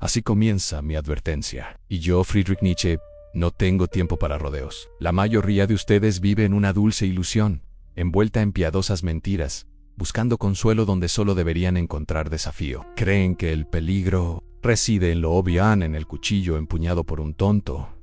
Así comienza mi advertencia. Y yo, Friedrich Nietzsche, no tengo tiempo para rodeos. La mayoría de ustedes vive en una dulce ilusión, envuelta en piadosas mentiras, buscando consuelo donde solo deberían encontrar desafío. Creen que el peligro reside en lo obvio, en el cuchillo empuñado por un tonto,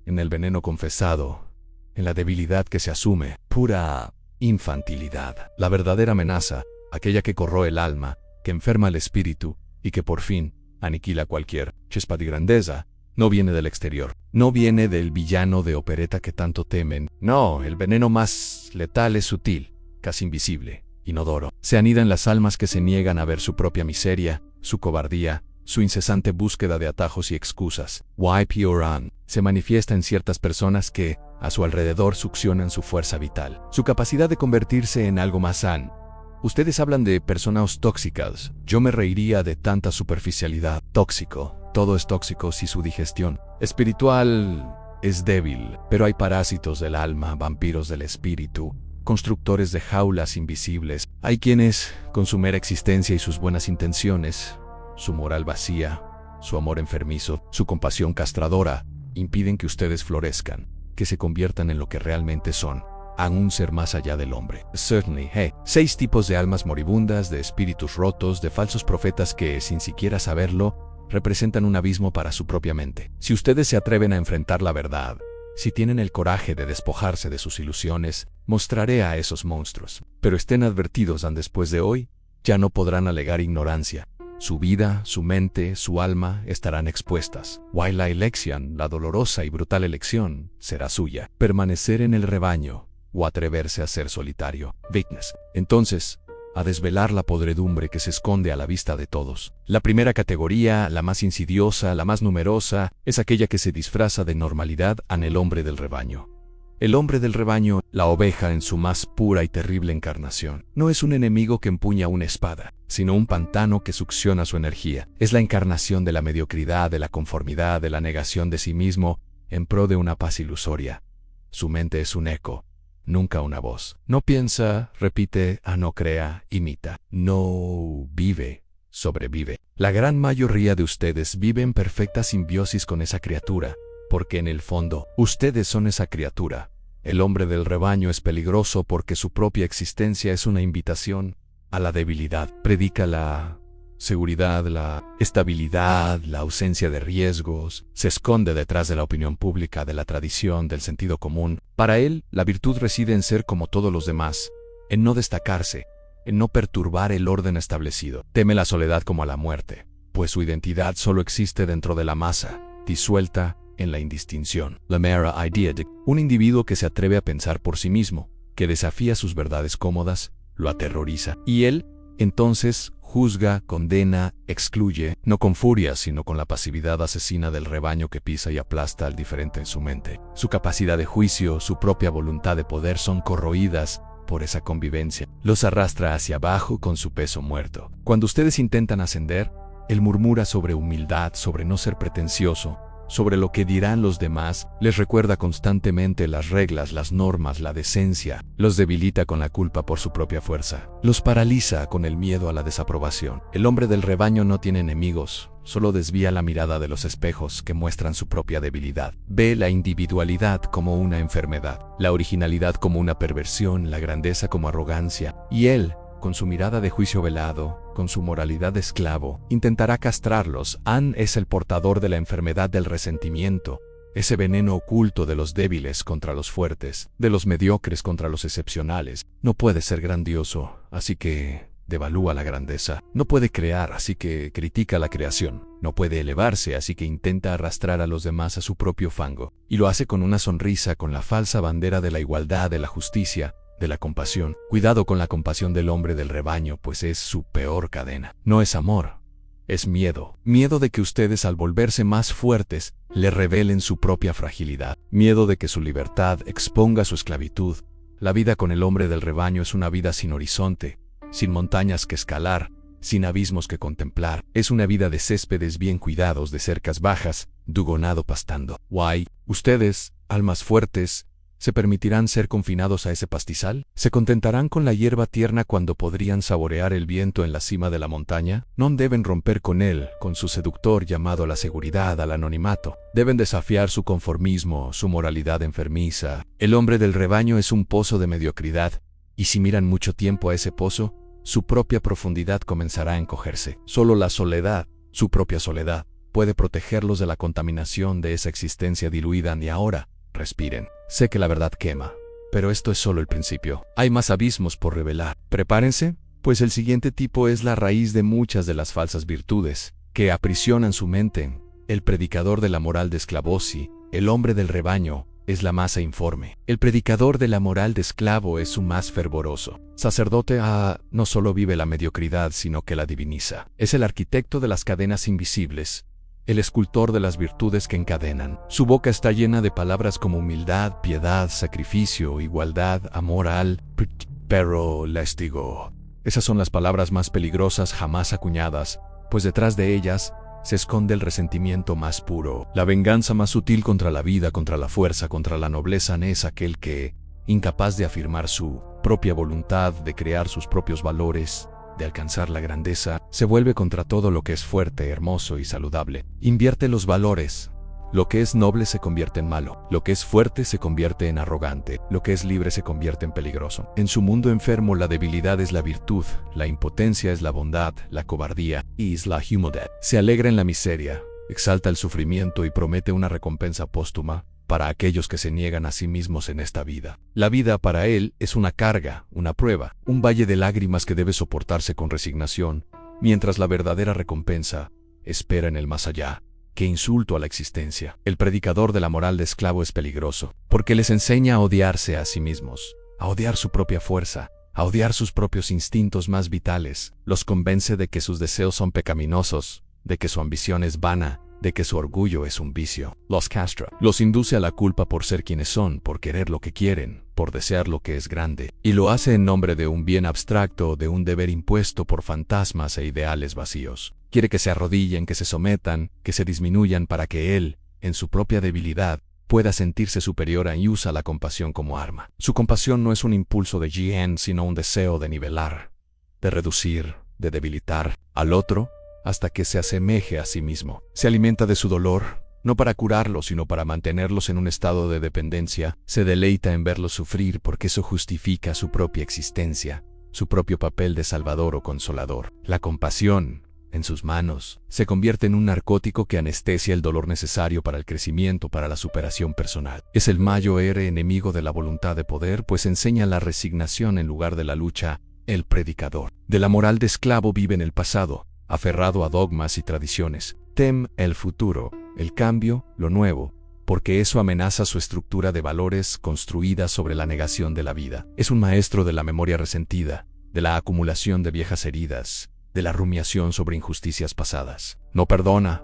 en el veneno confesado, en la debilidad que se asume. Pura infantilidad. La verdadera amenaza, aquella que corroe el alma, que enferma el espíritu y que por fin aniquila cualquier chispa de grandeza, no viene del exterior. No viene del villano de opereta que tanto temen. No, el veneno más letal es sutil, casi invisible, inodoro. Se anida en las almas que se niegan a ver su propia miseria, su cobardía, su incesante búsqueda de atajos y excusas. YPORAN se manifiesta en ciertas personas que, a su alrededor, succionan su fuerza vital, su capacidad de convertirse en algo más sano. Ustedes hablan de personas tóxicas. Yo me reiría de tanta superficialidad. Tóxico. Todo es tóxico si su digestión espiritual es débil. Pero hay parásitos del alma, vampiros del espíritu, constructores de jaulas invisibles. Hay quienes, con su mera existencia y sus buenas intenciones, su moral vacía, su amor enfermizo, su compasión castradora, impiden que ustedes florezcan, que se conviertan en lo que realmente son. A un ser más allá del hombre. Certainly, 6 tipos de almas moribundas, de espíritus rotos, de falsos profetas que, sin siquiera saberlo, representan un abismo para su propia mente. Si ustedes se atreven a enfrentar la verdad, si tienen el coraje de despojarse de sus ilusiones, mostraré a esos monstruos. Pero estén advertidos, después de hoy, ya no podrán alegar ignorancia. Su vida, su mente, su alma estarán expuestas. While la elección, la dolorosa y brutal elección, será suya. Permanecer en el rebaño o atreverse a ser solitario. Weakness. Entonces, a desvelar la podredumbre que se esconde a la vista de todos. La primera categoría, la más insidiosa, la más numerosa, es aquella que se disfraza de normalidad en el hombre del rebaño. El hombre del rebaño, la oveja en su más pura y terrible encarnación, no es un enemigo que empuña una espada, sino un pantano que succiona su energía. Es la encarnación de la mediocridad, de la conformidad, de la negación de sí mismo, en pro de una paz ilusoria. Su mente es un eco, nunca una voz. No piensa, repite, no crea, imita. No vive, sobrevive. La gran mayoría de ustedes vive en perfecta simbiosis con esa criatura, porque en el fondo, ustedes son esa criatura. El hombre del rebaño es peligroso porque su propia existencia es una invitación a la debilidad. Predica la seguridad, la estabilidad, la ausencia de riesgos. Se esconde detrás de la opinión pública, de la tradición, del sentido común. Para él, la virtud reside en ser como todos los demás, en no destacarse, en no perturbar el orden establecido. Teme la soledad como a la muerte, pues su identidad solo existe dentro de la masa, disuelta en la indistinción. La mera idea de un individuo que se atreve a pensar por sí mismo, que desafía sus verdades cómodas, lo aterroriza. Y él, entonces, juzga, condena, excluye, no con furia, sino con la pasividad asesina del rebaño que pisa y aplasta al diferente en su mente. Su capacidad de juicio, su propia voluntad de poder son corroídas por esa convivencia. Los arrastra hacia abajo con su peso muerto. Cuando ustedes intentan ascender, él murmura sobre humildad, sobre no ser pretencioso, sobre lo que dirán los demás, les recuerda constantemente las reglas, las normas, la decencia, los debilita con la culpa por su propia fuerza, los paraliza con el miedo a la desaprobación. El hombre del rebaño no tiene enemigos, solo desvía la mirada de los espejos que muestran su propia debilidad. Ve la individualidad como una enfermedad, la originalidad como una perversión, la grandeza como arrogancia, y él, con su mirada de juicio velado, con su moralidad de esclavo, intentará castrarlos. Es el portador de la enfermedad del resentimiento, ese veneno oculto de los débiles contra los fuertes, de los mediocres contra los excepcionales. No puede ser grandioso, así que devalúa la grandeza. No puede crear, así que critica la creación. No puede elevarse, así que intenta arrastrar a los demás a su propio fango. Y lo hace con una sonrisa, con la falsa bandera de la igualdad, de la justicia, de la compasión. Cuidado con la compasión del hombre del rebaño, pues es su peor cadena. No es amor, es miedo. Miedo de que ustedes, al volverse más fuertes, le revelen su propia fragilidad. Miedo de que su libertad exponga su esclavitud. La vida con el hombre del rebaño es una vida sin horizonte, sin montañas que escalar, sin abismos que contemplar. Es una vida de céspedes bien cuidados, de cercas bajas, dugonado pastando. Ustedes, almas fuertes, ¿Se permitirán ser confinados a ese pastizal? ¿Se contentarán con la hierba tierna cuando podrían saborear el viento en la cima de la montaña? No deben romper con él, con su seductor llamado a la seguridad, al anonimato. Deben desafiar su conformismo, su moralidad enfermiza. El hombre del rebaño es un pozo de mediocridad, y si miran mucho tiempo a ese pozo, su propia profundidad comenzará a encogerse. Solo la soledad, su propia soledad, puede protegerlos de la contaminación de esa existencia diluida. Y ahora, respiren. Sé que la verdad quema, pero esto es solo el principio. Hay más abismos por revelar. Prepárense, pues el siguiente tipo es la raíz de muchas de las falsas virtudes que aprisionan su mente. El predicador de la moral de esclavosi, el hombre del rebaño, es la masa informe. El predicador de la moral de esclavo es su más fervoroso. Sacerdote no solo vive la mediocridad, sino que la diviniza. Es el arquitecto de las cadenas invisibles, el escultor de las virtudes que encadenan. Su boca está llena de palabras como humildad, piedad, sacrificio, igualdad, amor pero lástigo. Esas son las palabras más peligrosas jamás acuñadas, pues detrás de ellas se esconde el resentimiento más puro. La venganza más sutil contra la vida, contra la fuerza, contra la nobleza es aquel que, incapaz de afirmar su propia voluntad, de crear sus propios valores, de alcanzar la grandeza, se vuelve contra todo lo que es fuerte, hermoso y saludable. Invierte los valores. Lo que es noble se convierte en malo. Lo que es fuerte se convierte en arrogante. Lo que es libre se convierte en peligroso. En su mundo enfermo, la debilidad es la virtud, la impotencia es la bondad, la cobardía es la humildad. Se alegra en la miseria, exalta el sufrimiento y promete una recompensa póstuma para aquellos que se niegan a sí mismos en esta vida. La vida para él es una carga, una prueba, un valle de lágrimas que debe soportarse con resignación, mientras la verdadera recompensa espera en el más allá. ¡Qué insulto a la existencia! El predicador de la moral de esclavo es peligroso, porque les enseña a odiarse a sí mismos, a odiar su propia fuerza, a odiar sus propios instintos más vitales. Los convence de que sus deseos son pecaminosos, de que su ambición es vana, de que su orgullo es un vicio. Los castra. Los induce a la culpa por ser quienes son, por querer lo que quieren, por desear lo que es grande. Y lo hace en nombre de un bien abstracto, de un deber impuesto por fantasmas e ideales vacíos. Quiere que se arrodillen, que se sometan, que se disminuyan para que él, en su propia debilidad, pueda sentirse superior y usa la compasión como arma. Su compasión no es un impulso de Yin, sino un deseo de nivelar, de reducir, de debilitar al otro, hasta que se asemeje a sí mismo. Se alimenta de su dolor, no para curarlo, sino para mantenerlos en un estado de dependencia. Se deleita en verlos sufrir porque eso justifica su propia existencia, su propio papel de salvador o consolador. La compasión, en sus manos, se convierte en un narcótico que anestesia el dolor necesario para el crecimiento, para la superación personal. Es el mayor enemigo de la voluntad de poder, pues enseña la resignación en lugar de la lucha. El predicador de la moral de esclavo vive en el pasado, aferrado a dogmas y tradiciones. Tem el futuro, el cambio, lo nuevo, porque eso amenaza su estructura de valores construida sobre la negación de la vida. Es un maestro de la memoria resentida, de la acumulación de viejas heridas, de la rumiación sobre injusticias pasadas. No perdona,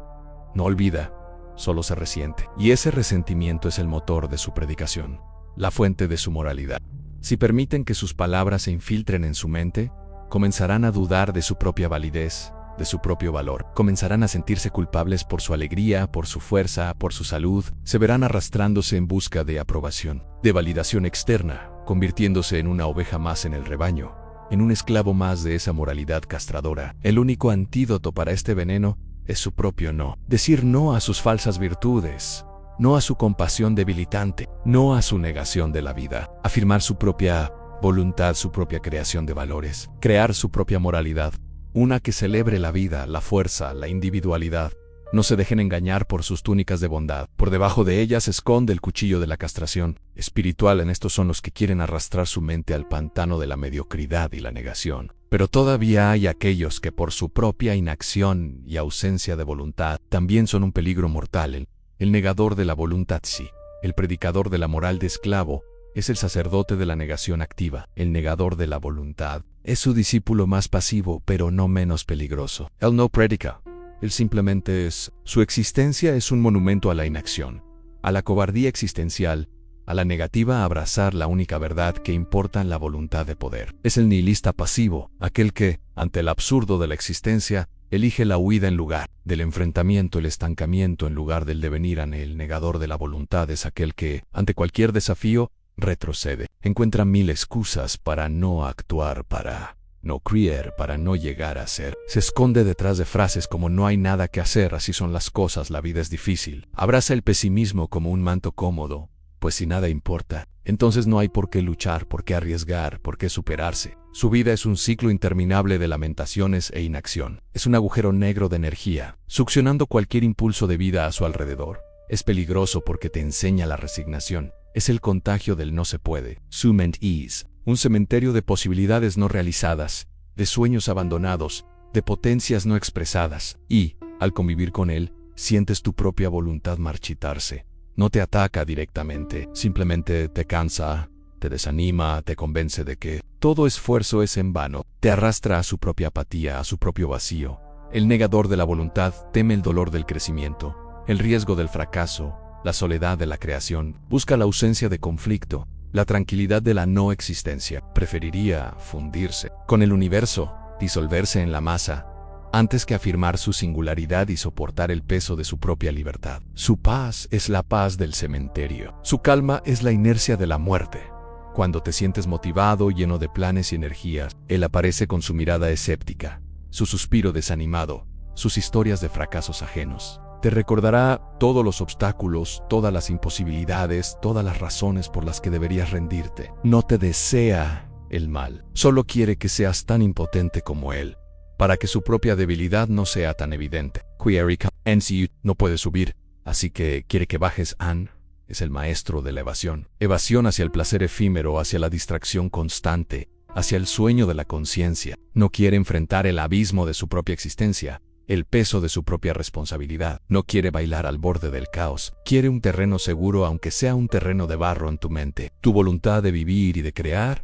no olvida, solo se resiente. Y ese resentimiento es el motor de su predicación, la fuente de su moralidad. Si permiten que sus palabras se infiltren en su mente, comenzarán a dudar de su propia validez, de su propio valor. Comenzarán a sentirse culpables por su alegría, por su fuerza, por su salud. Se verán arrastrándose en busca de aprobación, de validación externa, convirtiéndose en una oveja más en el rebaño, en un esclavo más de esa moralidad castradora. El único antídoto para este veneno es su propio no. Decir no a sus falsas virtudes, no a su compasión debilitante, no a su negación de la vida. Afirmar su propia voluntad, su propia creación de valores. Crear su propia moralidad. Una que celebre la vida, la fuerza, la individualidad. No se dejen engañar por sus túnicas de bondad. Por debajo de ellas se esconde el cuchillo de la castración espiritual. En estos son los que quieren arrastrar su mente al pantano de la mediocridad y la negación. Pero todavía hay aquellos que por su propia inacción y ausencia de voluntad también son un peligro mortal. El negador de la voluntad sí. El predicador de la moral de esclavo es el sacerdote de la negación activa. El negador de la voluntad es su discípulo más pasivo, pero no menos peligroso. Él no predica, él simplemente es. Su existencia es un monumento a la inacción, a la cobardía existencial, a la negativa a abrazar la única verdad que importa en la voluntad de poder. Es el nihilista pasivo, aquel que, ante el absurdo de la existencia, elige la huida en lugar del enfrentamiento, el estancamiento en lugar del devenir. El negador de la voluntad es aquel que, ante cualquier desafío, retrocede, encuentra mil excusas para no actuar, para no creer, para no llegar a ser. Se esconde detrás de frases como no hay nada que hacer, así son las cosas, la vida es difícil. Abraza el pesimismo como un manto cómodo, pues si nada importa, entonces no hay por qué luchar, por qué arriesgar, por qué superarse. Su vida es un ciclo interminable de lamentaciones e inacción. Es un agujero negro de energía, succionando cualquier impulso de vida a su alrededor. Es peligroso porque te enseña la resignación. Es el contagio del no se puede. Sument is un cementerio de posibilidades no realizadas, de sueños abandonados, de potencias no expresadas. Y, al convivir con él, sientes tu propia voluntad marchitarse. No te ataca directamente, simplemente te cansa, te desanima, te convence de que todo esfuerzo es en vano, te arrastra a su propia apatía, a su propio vacío. El negador de la voluntad teme el dolor del crecimiento, el riesgo del fracaso, la soledad de la creación, busca la ausencia de conflicto, la tranquilidad de la no existencia. Preferiría fundirse con el universo, disolverse en la masa, antes que afirmar su singularidad y soportar el peso de su propia libertad. Su paz es la paz del cementerio. Su calma es la inercia de la muerte. Cuando te sientes motivado, lleno de planes y energías, él aparece con su mirada escéptica, su suspiro desanimado, sus historias de fracasos ajenos. Te recordará todos los obstáculos, todas las imposibilidades, todas las razones por las que deberías rendirte. No te desea el mal, solo quiere que seas tan impotente como él, para que su propia debilidad no sea tan evidente. Query NCU no puede subir, así que quiere que bajes. Ann es el maestro de la evasión. Evasión hacia el placer efímero, hacia la distracción constante, hacia el sueño de la conciencia. No quiere enfrentar el abismo de su propia existencia, el peso de su propia responsabilidad. No quiere bailar al borde del caos. Quiere un terreno seguro, aunque sea un terreno de barro en tu mente. Tu voluntad de vivir y de crear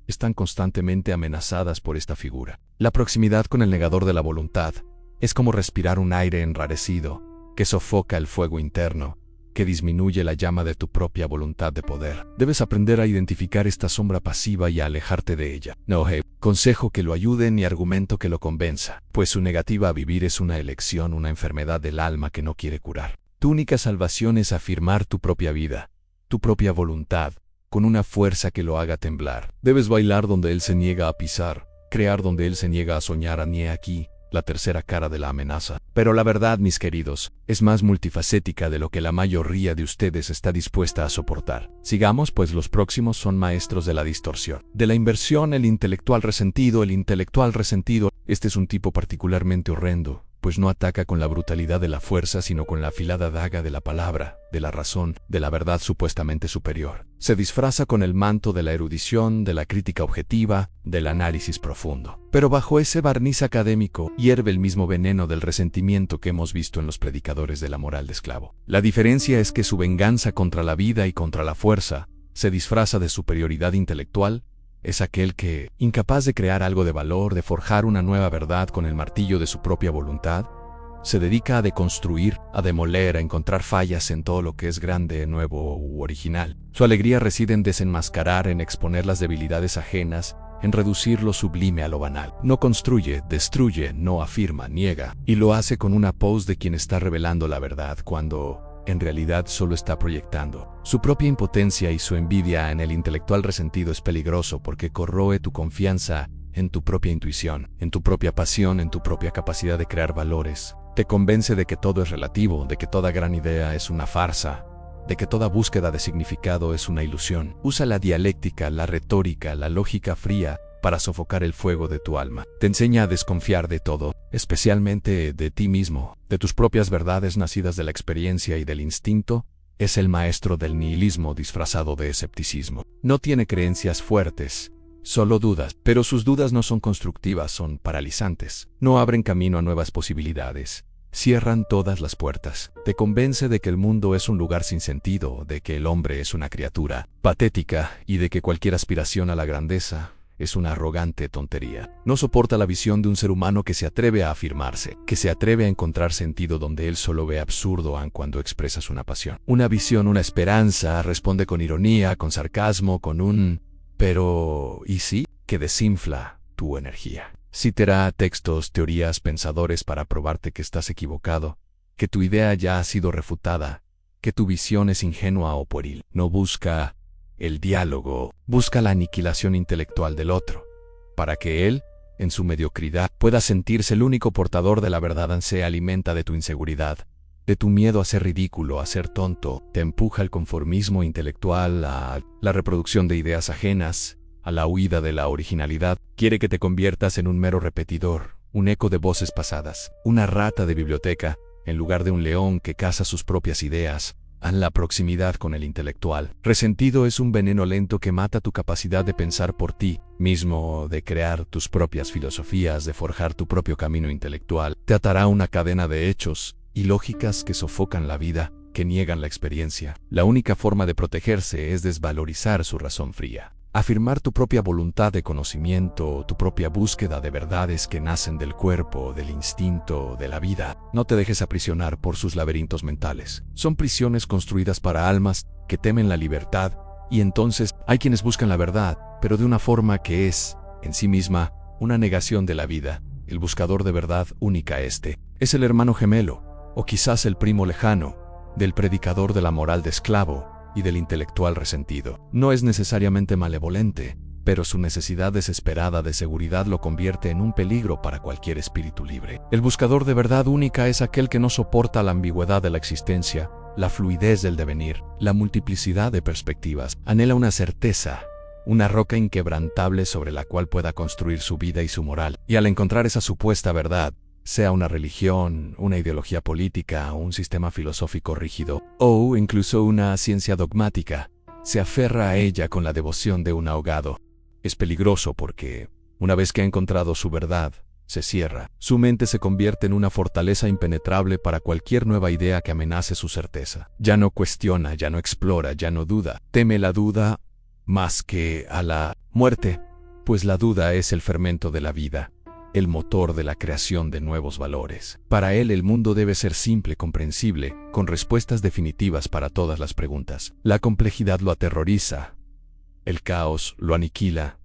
están constantemente amenazadas por esta figura. La proximidad con el negador de la voluntad es como respirar un aire enrarecido que sofoca el fuego interno, que disminuye la llama de tu propia voluntad de poder. Debes aprender a identificar esta sombra pasiva y a alejarte de ella. No consejo que lo ayude ni argumento que lo convenza, pues su negativa a vivir es una elección, una enfermedad del alma que no quiere curar. Tu única salvación es afirmar tu propia vida, tu propia voluntad, con una fuerza que lo haga temblar. Debes bailar donde él se niega a pisar, crear donde él se niega a soñar. Anie aquí la tercera cara de la amenaza. Pero la verdad, mis queridos, es más multifacética de lo que la mayoría de ustedes está dispuesta a soportar. Sigamos, pues los próximos son maestros de la distorsión, de la inversión. El intelectual resentido. Este es un tipo particularmente horrendo, pues no ataca con la brutalidad de la fuerza, sino con la afilada daga de la palabra, de la razón, de la verdad supuestamente superior. Se disfraza con el manto de la erudición, de la crítica objetiva, del análisis profundo. Pero bajo ese barniz académico hierve el mismo veneno del resentimiento que hemos visto en los predicadores de la moral de esclavo. La diferencia es que su venganza contra la vida y contra la fuerza se disfraza de superioridad intelectual. Es aquel que, incapaz de crear algo de valor, de forjar una nueva verdad con el martillo de su propia voluntad, se dedica a deconstruir, a demoler, a encontrar fallas en todo lo que es grande, nuevo u original. Su alegría reside en desenmascarar, en exponer las debilidades ajenas, en reducir lo sublime a lo banal. No construye, destruye, no afirma, niega, y lo hace con una pose de quien está revelando la verdad cuando en realidad solo está proyectando. Su propia impotencia y su envidia en el intelectual resentido es peligroso porque corroe tu confianza en tu propia intuición, en tu propia pasión, en tu propia capacidad de crear valores. Te convence de que todo es relativo, de que toda gran idea es una farsa, de que toda búsqueda de significado es una ilusión. Usa la dialéctica, la retórica, la lógica fría para sofocar el fuego de tu alma. Te enseña a desconfiar de todo, especialmente de ti mismo, de tus propias verdades nacidas de la experiencia y del instinto. Es el maestro del nihilismo disfrazado de escepticismo. No tiene creencias fuertes, solo dudas, pero sus dudas no son constructivas, son paralizantes. No abren camino a nuevas posibilidades. Cierran todas las puertas. Te convence de que el mundo es un lugar sin sentido, de que el hombre es una criatura patética y de que cualquier aspiración a la grandeza es una arrogante tontería. No soporta la visión de un ser humano que se atreve a afirmarse, que se atreve a encontrar sentido donde él solo ve absurdo cuando expresas una pasión. Una visión, una esperanza, responde con ironía, con sarcasmo, con un «pero, ¿y sí?», que desinfla tu energía. Citará textos, teorías, pensadores para probarte que estás equivocado, que tu idea ya ha sido refutada, que tu visión es ingenua o pueril. No busca el diálogo, busca la aniquilación intelectual del otro, para que él, en su mediocridad, pueda sentirse el único portador de la verdad. Se alimenta de tu inseguridad, de tu miedo a ser ridículo, a ser tonto, te empuja al conformismo intelectual, a la reproducción de ideas ajenas, a la huida de la originalidad. Quiere que te conviertas en un mero repetidor, un eco de voces pasadas, una rata de biblioteca, en lugar de un león que caza sus propias ideas. A la proximidad con el intelectual. Resentido es un veneno lento que mata tu capacidad de pensar por ti mismo, de crear tus propias filosofías, de forjar tu propio camino intelectual. Te atará una cadena de hechos y lógicas que sofocan la vida, que niegan la experiencia. La única forma de protegerse es desvalorizar su razón fría. Afirmar tu propia voluntad de conocimiento, tu propia búsqueda de verdades que nacen del cuerpo, del instinto, de la vida. No te dejes aprisionar por sus laberintos mentales. Son prisiones construidas para almas que temen la libertad, y entonces hay quienes buscan la verdad, pero de una forma que es, en sí misma, una negación de la vida. El buscador de verdad única es el hermano gemelo, o quizás el primo lejano, del predicador de la moral de esclavo y del intelectual resentido. No es necesariamente malevolente, pero su necesidad desesperada de seguridad lo convierte en un peligro para cualquier espíritu libre. El buscador de verdad única es aquel que no soporta la ambigüedad de la existencia, la fluidez del devenir, la multiplicidad de perspectivas. Anhela una certeza, una roca inquebrantable sobre la cual pueda construir su vida y su moral. Y al encontrar esa supuesta verdad, sea una religión, una ideología política, un sistema filosófico rígido, o incluso una ciencia dogmática, se aferra a ella con la devoción de un ahogado. Es peligroso porque, una vez que ha encontrado su verdad, se cierra. Su mente se convierte en una fortaleza impenetrable para cualquier nueva idea que amenace su certeza. Ya no cuestiona, ya no explora, ya no duda. Teme la duda más que a la muerte, pues la duda es el fermento de la vida, el motor de la creación de nuevos valores. Para él el mundo debe ser simple, comprensible, con respuestas definitivas para todas las preguntas. La complejidad lo aterroriza, el caos lo aniquila.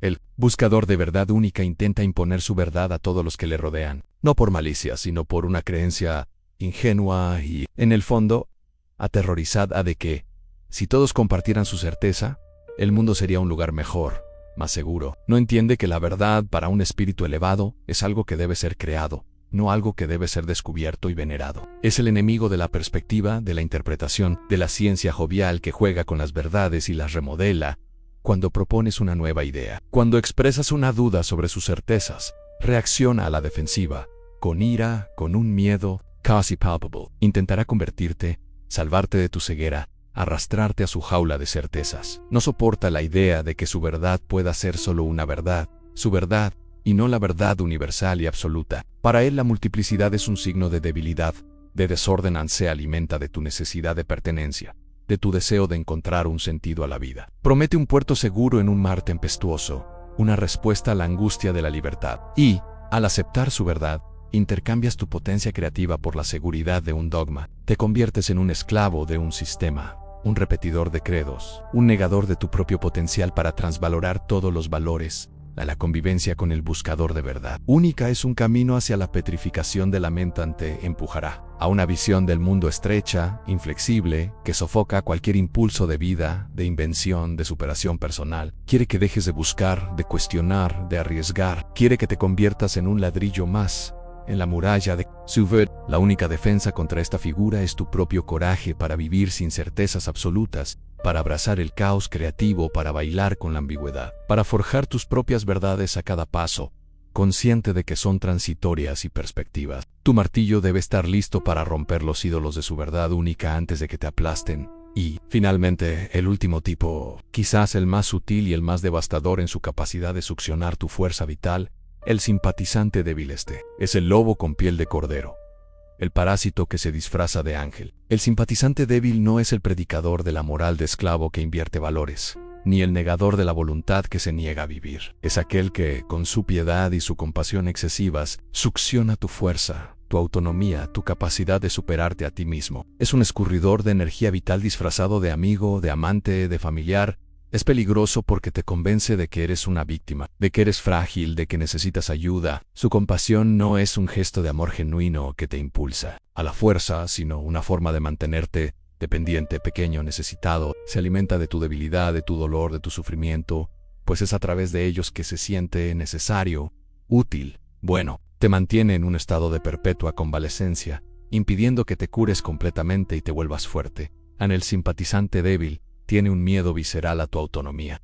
El buscador de verdad única intenta imponer su verdad a todos los que le rodean, no por malicia, sino por una creencia ingenua y, en el fondo, aterrorizada de que, si todos compartieran su certeza, el mundo sería un lugar mejor, más seguro. No entiende que la verdad para un espíritu elevado es algo que debe ser creado, no algo que debe ser descubierto y venerado. Es el enemigo de la perspectiva, de la interpretación, de la ciencia jovial que juega con las verdades y las remodela. Cuando propones una nueva idea, cuando expresas una duda sobre sus certezas, reacciona a la defensiva, con ira, con un miedo casi palpable. Intentará convertirte, salvarte de tu ceguera, arrastrarte a su jaula de certezas. No soporta la idea de que su verdad pueda ser solo una verdad, su verdad, y no la verdad universal y absoluta. Para él la multiplicidad es un signo de debilidad, de desorden. Se alimenta de tu necesidad de pertenencia, de tu deseo de encontrar un sentido a la vida. Promete un puerto seguro en un mar tempestuoso, una respuesta a la angustia de la libertad. Y, al aceptar su verdad, intercambias tu potencia creativa por la seguridad de un dogma. Te conviertes en un esclavo de un sistema, un repetidor de credos, un negador de tu propio potencial para transvalorar todos los valores. La convivencia con el buscador de verdad única es un camino hacia la petrificación de la mente. Te empujará a una visión del mundo estrecha, inflexible, que sofoca cualquier impulso de vida, de invención, de superación personal. Quiere que dejes de buscar, de cuestionar, de arriesgar. Quiere que te conviertas en un ladrillo más en la muralla de su vida. La única defensa contra esta figura es tu propio coraje para vivir sin certezas absolutas, para abrazar el caos creativo, para bailar con la ambigüedad, para forjar tus propias verdades a cada paso, consciente de que son transitorias y perspectivas. Tu martillo debe estar listo para romper los ídolos de su verdad única antes de que te aplasten. Y, finalmente, el último tipo, quizás el más sutil y el más devastador en su capacidad de succionar tu fuerza vital, el simpatizante débil. Es el lobo con piel de cordero, el parásito que se disfraza de ángel. El simpatizante débil no es el predicador de la moral de esclavo que invierte valores, ni el negador de la voluntad que se niega a vivir. Es aquel que, con su piedad y su compasión excesivas, succiona tu fuerza, tu autonomía, tu capacidad de superarte a ti mismo. Es un escurridor de energía vital disfrazado de amigo, de amante, de familiar. Es peligroso porque te convence de que eres una víctima, de que eres frágil, de que necesitas ayuda. Su compasión no es un gesto de amor genuino que te impulsa a la fuerza, sino una forma de mantenerte dependiente, pequeño, necesitado, se alimenta de tu debilidad, de tu dolor, de tu sufrimiento, pues es a través de ellos que se siente necesario, útil, bueno. Te mantiene en un estado de perpetua convalescencia, impidiendo que te cures completamente y te vuelvas fuerte. El simpatizante débil tiene un miedo visceral a tu autonomía.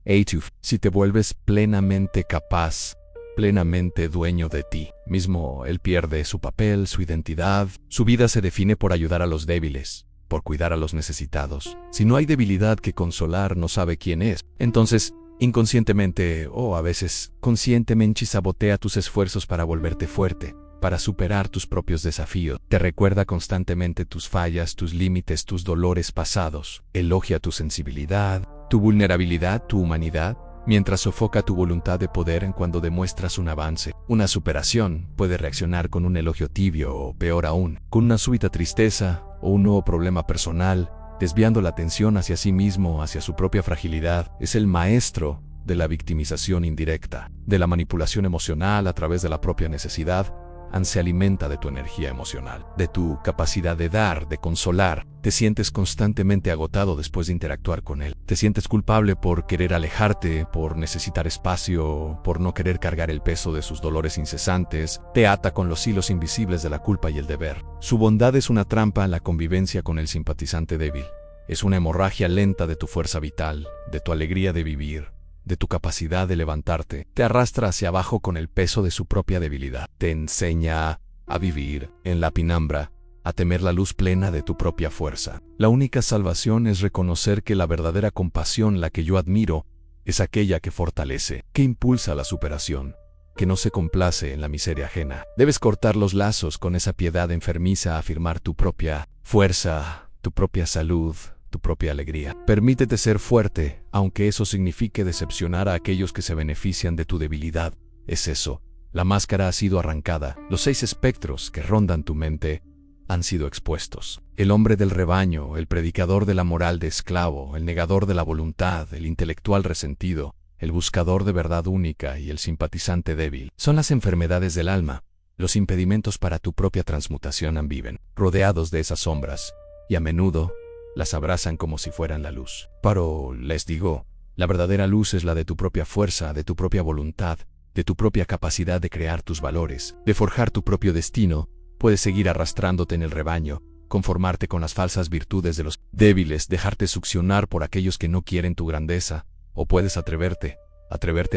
Si te vuelves plenamente capaz, plenamente dueño de ti mismo, él pierde su papel, su identidad. Su vida se define por ayudar a los débiles, por cuidar a los necesitados. Si no hay debilidad que consolar, no sabe quién es. Entonces, inconscientemente o a veces conscientemente sabotea tus esfuerzos para volverte fuerte, para superar tus propios desafíos. Te recuerda constantemente tus fallas, tus límites, tus dolores pasados. Elogia tu sensibilidad, tu vulnerabilidad, tu humanidad, mientras sofoca tu voluntad de poder en cuando demuestras un avance, una superación. Puede reaccionar con un elogio tibio o, peor aún, con una súbita tristeza o un nuevo problema personal, desviando la atención hacia sí mismo, hacia su propia fragilidad. Es el maestro de la victimización indirecta, de la manipulación emocional a través de la propia necesidad. Se alimenta de tu energía emocional, de tu capacidad de dar, de consolar. Te sientes constantemente agotado después de interactuar con él. Te sientes culpable por querer alejarte, por necesitar espacio, por no querer cargar el peso de sus dolores incesantes. Te ata con los hilos invisibles de la culpa y el deber. Su bondad es una trampa en la convivencia con el simpatizante débil. Es una hemorragia lenta de tu fuerza vital, de tu alegría de vivir, de tu capacidad de levantarte. Te arrastra hacia abajo con el peso de su propia debilidad. Te enseña a vivir en la penumbra, a temer la luz plena de tu propia fuerza. La única salvación es reconocer que la verdadera compasión, la que yo admiro, es aquella que fortalece, que impulsa la superación, que no se complace en la miseria ajena. Debes cortar los lazos con esa piedad enfermiza, afirmar tu propia fuerza, tu propia salud, tu propia alegría. Permítete ser fuerte, aunque eso signifique decepcionar a aquellos que se benefician de tu debilidad. Es eso. La máscara ha sido arrancada. Los 6 espectros que rondan tu mente han sido expuestos. El hombre del rebaño, el predicador de la moral de esclavo, el negador de la voluntad, el intelectual resentido, el buscador de verdad única y el simpatizante débil. Son las enfermedades del alma, los impedimentos para tu propia transmutación. Viven rodeados de esas sombras, y a menudo las abrazan como si fueran la luz. Pero, les digo, la verdadera luz es la de tu propia fuerza, de tu propia voluntad, de tu propia capacidad de crear tus valores, de forjar tu propio destino. Puedes seguir arrastrándote en el rebaño, conformarte con las falsas virtudes de los débiles, dejarte succionar por aquellos que no quieren tu grandeza, o puedes atreverte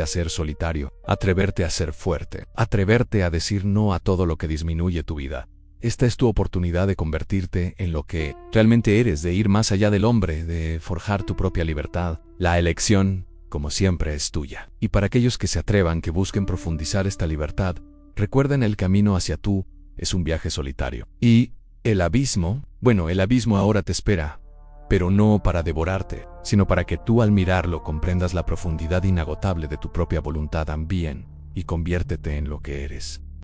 a ser solitario, atreverte a ser fuerte, atreverte a decir no a todo lo que disminuye tu vida. Esta es tu oportunidad de convertirte en lo que realmente eres, de ir más allá del hombre, de forjar tu propia libertad. La elección, como siempre, es tuya. Y para aquellos que se atrevan, que busquen profundizar esta libertad, recuerden, el camino hacia tú es un viaje solitario. Y el abismo ahora te espera, pero no para devorarte, sino para que tú al mirarlo comprendas la profundidad inagotable de tu propia voluntad también, y conviértete en lo que eres.